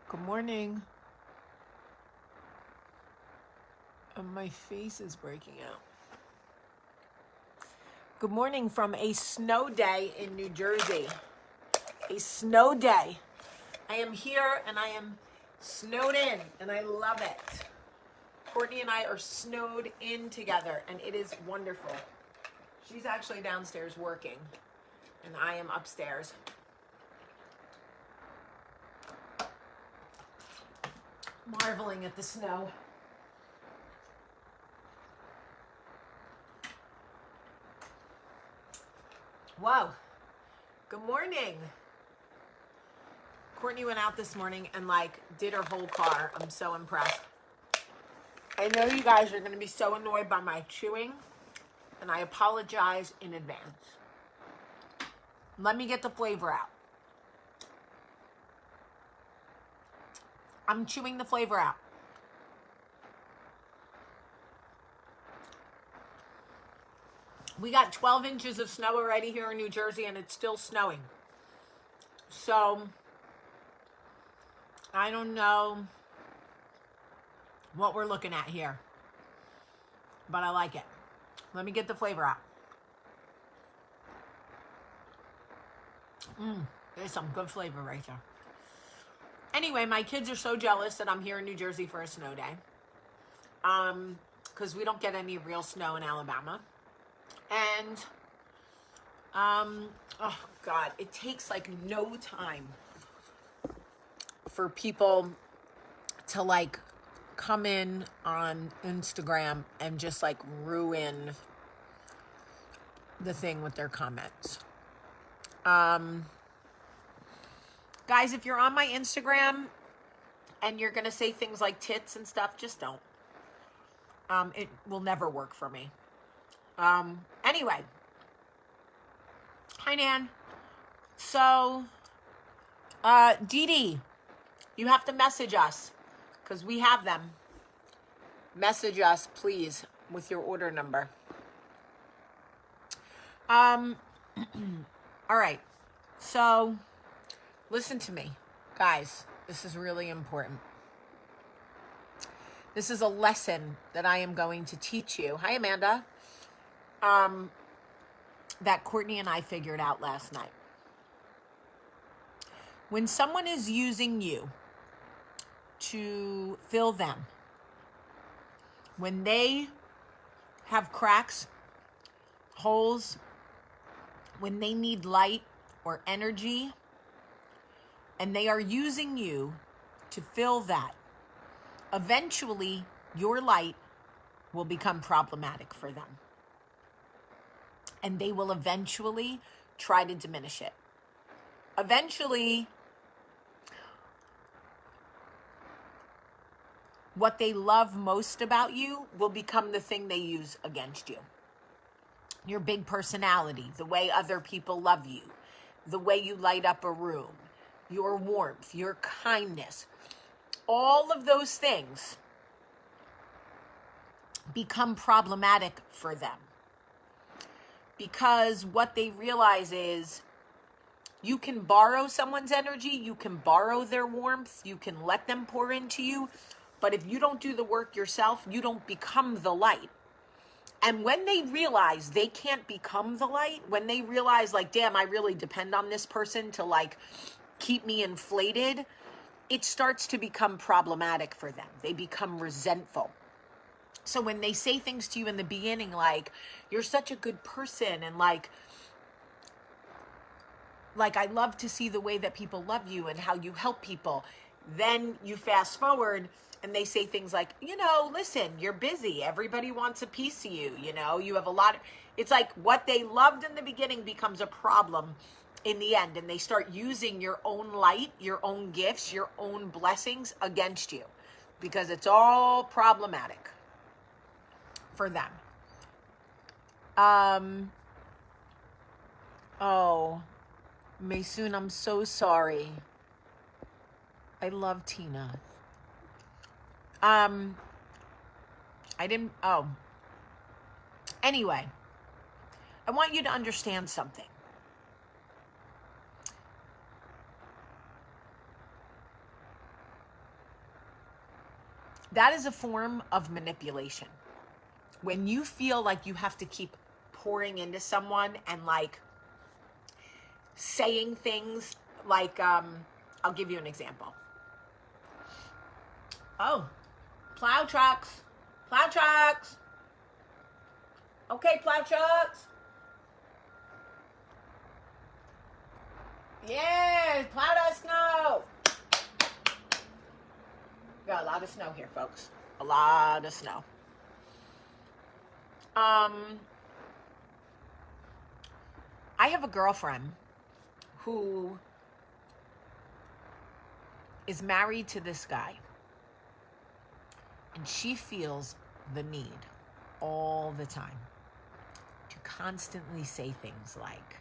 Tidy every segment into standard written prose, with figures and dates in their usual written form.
Good morning. My face is breaking out. Good morning from a snow day in New Jersey. A snow day. I am here and I am snowed in and I love it. Courtney and I are snowed in together and it is wonderful. She's actually downstairs working and I am upstairs. Marveling at the snow. Wow. Good morning. Courtney went out this morning and did her whole car. I'm so impressed. I know you guys are going to be so annoyed by my chewing, and I apologize in advance. Let me get the flavor out. I'm chewing the flavor out. We got 12 inches of snow already here in New Jersey, and it's still snowing. So, I don't know what we're looking at here, but I like it. Let me get the flavor out. There's some good flavor right there. Anyway, my kids are so jealous that I'm here in New Jersey for a snow day. Because we don't get any real snow in Alabama. And, oh God, it takes no time for people to come in on Instagram and just ruin the thing with their comments. Guys, if you're on my Instagram and you're going to say things like tits and stuff, just don't. It will never work for me. Anyway. Hi, Nan. So, Dee Dee, you have to message us because we have them. Message us, please, with your order number. All right. So, listen to me, guys. This is really important. This is a lesson that I am going to teach you. Hi, Amanda. That Courtney and I figured out last night. When someone is using you to fill them, when they have cracks, holes, when they need light or energy, and they are using you to fill that, eventually your light will become problematic for them. And they will eventually try to diminish it. Eventually, what they love most about you will become the thing they use against you. Your big personality, the way other people love you, the way you light up a room, your warmth, your kindness, all of those things become problematic for them. Because what they realize is you can borrow someone's energy, you can borrow their warmth, you can let them pour into you, but if you don't do the work yourself, you don't become the light. And when they realize they can't become the light, when they realize damn, I really depend on this person to keep me inflated, it starts to become problematic for them. They become resentful. So when they say things to you in the beginning, you're such a good person, and I love to see the way that people love you and how you help people. Then you fast forward and they say things like, listen, you're busy. Everybody wants a piece of you. You have a lot of, it's what they loved in the beginning becomes a problem in the end. And they start using your own light, your own gifts, your own blessings against you because it's all problematic for them. Oh, Maysoon, I'm so sorry. I love Tina. Anyway, I want you to understand something. That is a form of manipulation. When you feel like you have to keep pouring into someone and like saying things like, I'll give you an example. Oh, plow trucks. Plow trucks. Okay, plow trucks. Yeah, plow that snow. Got a lot of snow here, folks. A lot of snow. I have a girlfriend who is married to this guy, and she feels the need all the time to constantly say things like,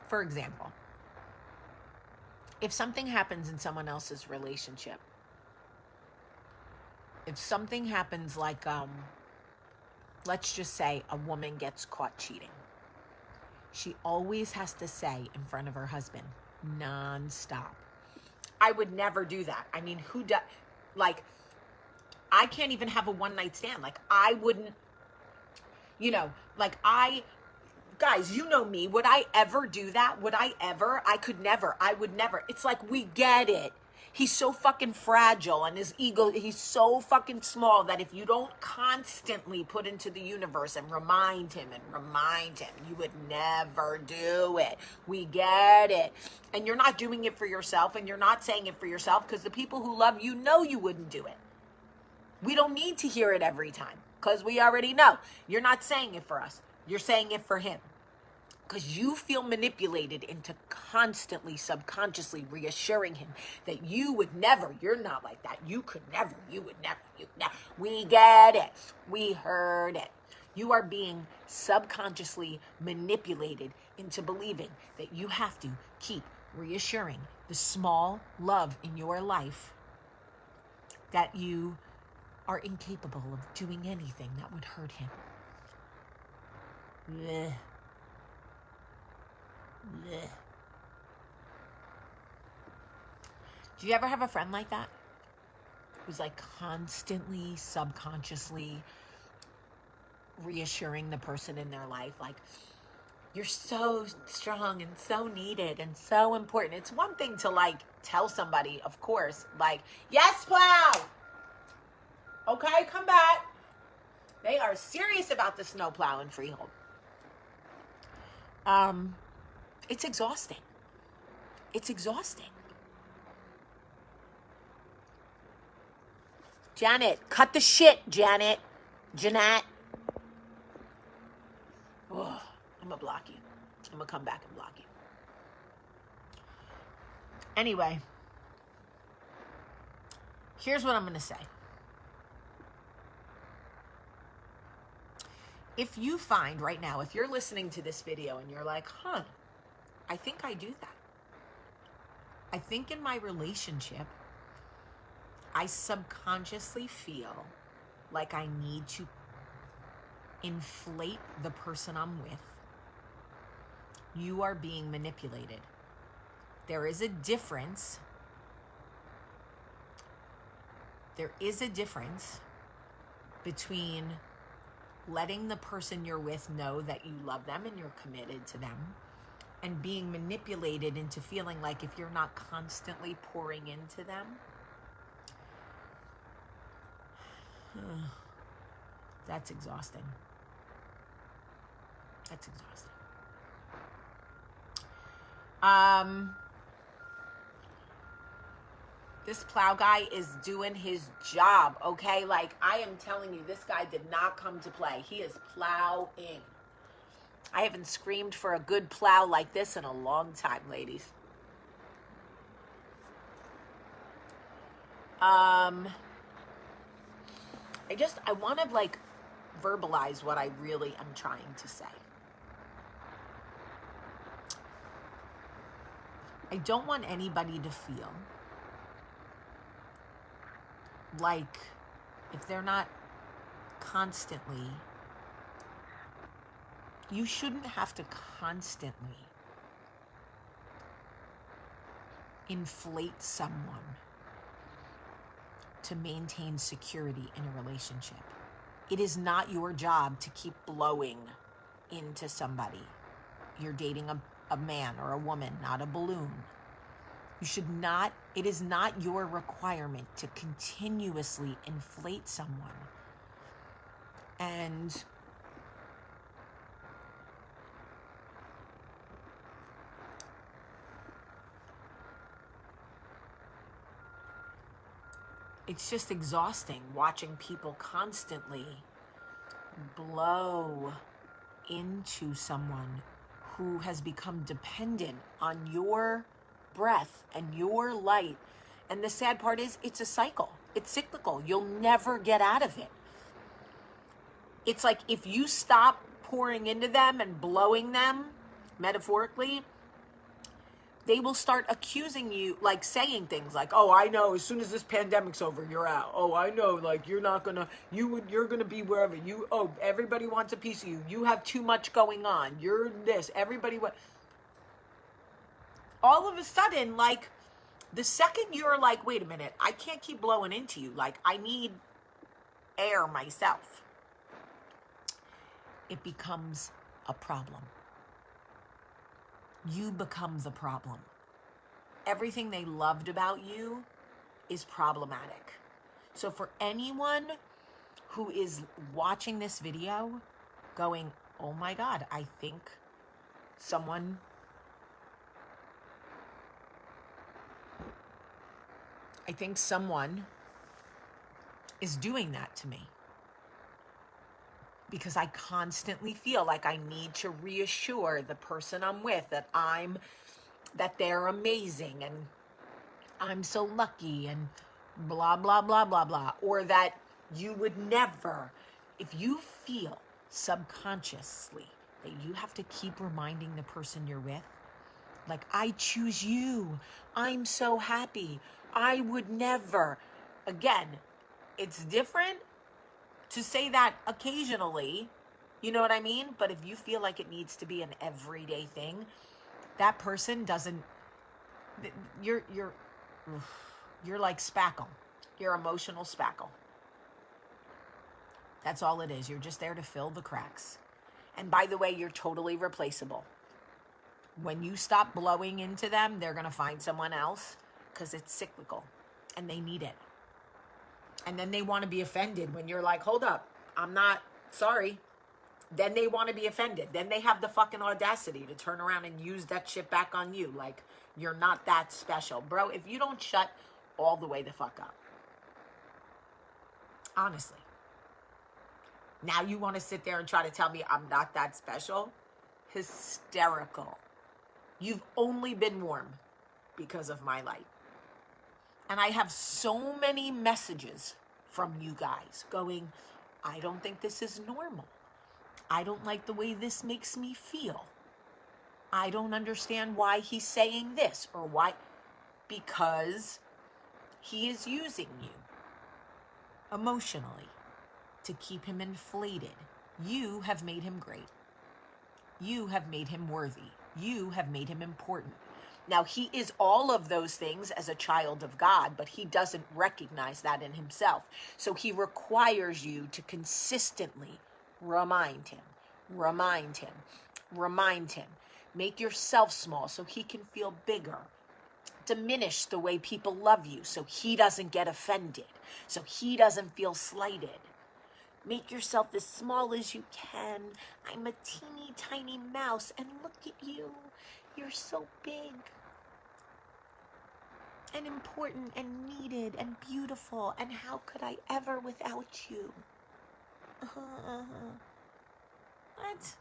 for example, if something happens in someone else's relationship, if something happens like, let's just say a woman gets caught cheating, she always has to say in front of her husband, nonstop, I would never do that. I mean, who does? Like, I can't even have a one-night stand. Like, I wouldn't, guys, you know me. Would I ever do that? Would I ever? I could never. I would never. It's like, we get it. He's so fucking fragile, and his ego, he's so fucking small that if you don't constantly put into the universe and remind him, you would never do it. We get it. And you're not doing it for yourself, and you're not saying it for yourself, because the people who love you know you wouldn't do it. We don't need to hear it every time, because we already know. You're not saying it for us. You're saying it for him. Because you feel manipulated into constantly, subconsciously reassuring him that you would never, you're not like that. You could never, you would never, We get it. We heard it. You are being subconsciously manipulated into believing that you have to keep reassuring the small love in your life that you are incapable of doing anything that would hurt him. Blech. Blech. Do you ever have a friend like that? Who's like constantly, subconsciously reassuring the person in their life, like, you're so strong and so needed and so important. It's one thing to like tell somebody, of course, like, yes, plow. Okay, come back. They are serious about the snow plow in Freehold. It's exhausting. It's exhausting. Janet, cut the shit, Janet. Jeanette. Oh, I'm gonna block you. I'm gonna come back and block you. Anyway, here's what I'm gonna say. If you find right now, if you're listening to this video and you're like, I think I do that. I think in my relationship, I subconsciously feel like I need to inflate the person I'm with. You are being manipulated. There is a difference. There is a difference between letting the person you're with know that you love them and you're committed to them, and being manipulated into feeling like if you're not constantly pouring into them, that's exhausting. That's exhausting. This plow guy is doing his job, okay? Like, I am telling you, this guy did not come to play. He is plowing. I haven't screamed for a good plow like this in a long time, ladies. I want to, like, verbalize what I really am trying to say. I don't want anybody to feel like if they're not constantly, you shouldn't have to constantly inflate someone to maintain security in a relationship. It is not your job to keep blowing into somebody. You're dating a man or a woman, not a balloon. You should not, it is not your requirement to continuously inflate someone. And it's just exhausting watching people constantly blow into someone who has become dependent on your breath and your light. And the sad part is, it's a cycle. It's cyclical. You'll never get out of it. It's like if you stop pouring into them and blowing them, metaphorically, they will start accusing you, like saying things like, oh, I know, as soon as this pandemic's over, you're out. Oh, I know, like, you're not gonna, you're gonna be wherever. Everybody wants a piece of you. You have too much going on. You're this, all of a sudden, like, the second you're like, wait a minute, I can't keep blowing into you. Like, I need air myself. It becomes a problem. You become the problem. Everything they loved about you is problematic. So for anyone who is watching this video going, oh my God, I think someone is doing that to me. Because I constantly feel like I need to reassure the person I'm with that they're amazing and I'm so lucky and blah, blah, blah, blah, blah. Or that you would never, if you feel subconsciously that you have to keep reminding the person you're with, like, I choose you, I'm so happy, I would never. Again, it's different to say that occasionally, you know what I mean? But if you feel like it needs to be an everyday thing, that person doesn't, you're like spackle. You're emotional spackle. That's all it is. You're just there to fill the cracks. And by the way, you're totally replaceable. When you stop blowing into them, they're going to find someone else because it's cyclical and they need it. And then they want to be offended when you're like, hold up, I'm not sorry. Then they want to be offended. Then they have the fucking audacity to turn around and use that shit back on you. Like, you're not that special. Bro, if you don't shut all the way the fuck up. Honestly. Now you want to sit there and try to tell me I'm not that special? Hysterical. You've only been warm because of my light. And I have so many messages from you guys going, I don't think this is normal. I don't like the way this makes me feel. I don't understand why he's saying this or why. Because he is using you emotionally to keep him inflated. You have made him great. You have made him worthy. You have made him important. Now, he is all of those things as a child of God, but he doesn't recognize that in himself. So he requires you to consistently remind him, remind him, remind him. Make yourself small so he can feel bigger. Diminish the way people love you so he doesn't get offended, so he doesn't feel slighted. Make yourself as small as you can. I'm a teeny tiny mouse, and look at you. You're so big and important and needed and beautiful, and how could I ever without you? What?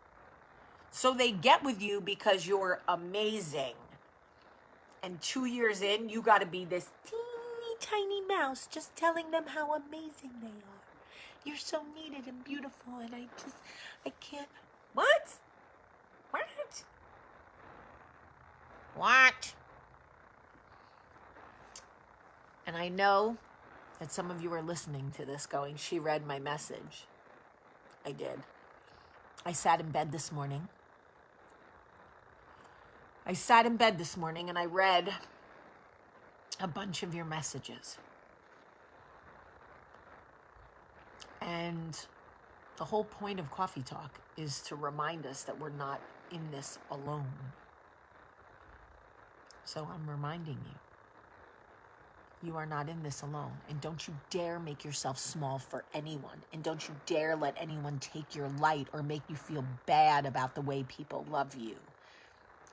So they get with you because you're amazing. And 2 years in, you got to be this teeny tiny mouse just telling them how amazing they are. You're so needed and beautiful, and I can't. What? What? What? And I know that some of you are listening to this going, she read my message. I did. I sat in bed this morning. And I read a bunch of your messages. And the whole point of Coffee Talk is to remind us that we're not in this alone. So I'm reminding you, you are not in this alone. And don't you dare make yourself small for anyone. And don't you dare let anyone take your light or make you feel bad about the way people love you.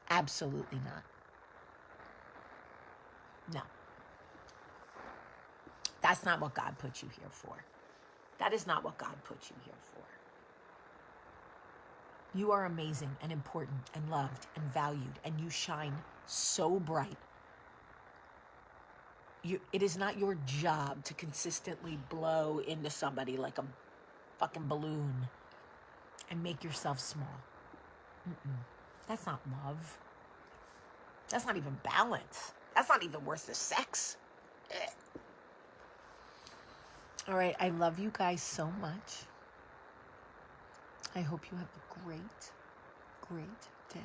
Absolutely not. No. That's not what God put you here for. That is not what God put you here for. You are amazing and important and loved and valued, and you shine so bright. It is not your job to consistently blow into somebody like a fucking balloon and make yourself small. That's not love. That's not even balance. That's not even worth the sex. All right, I love you guys so much. I hope you have a great, great day.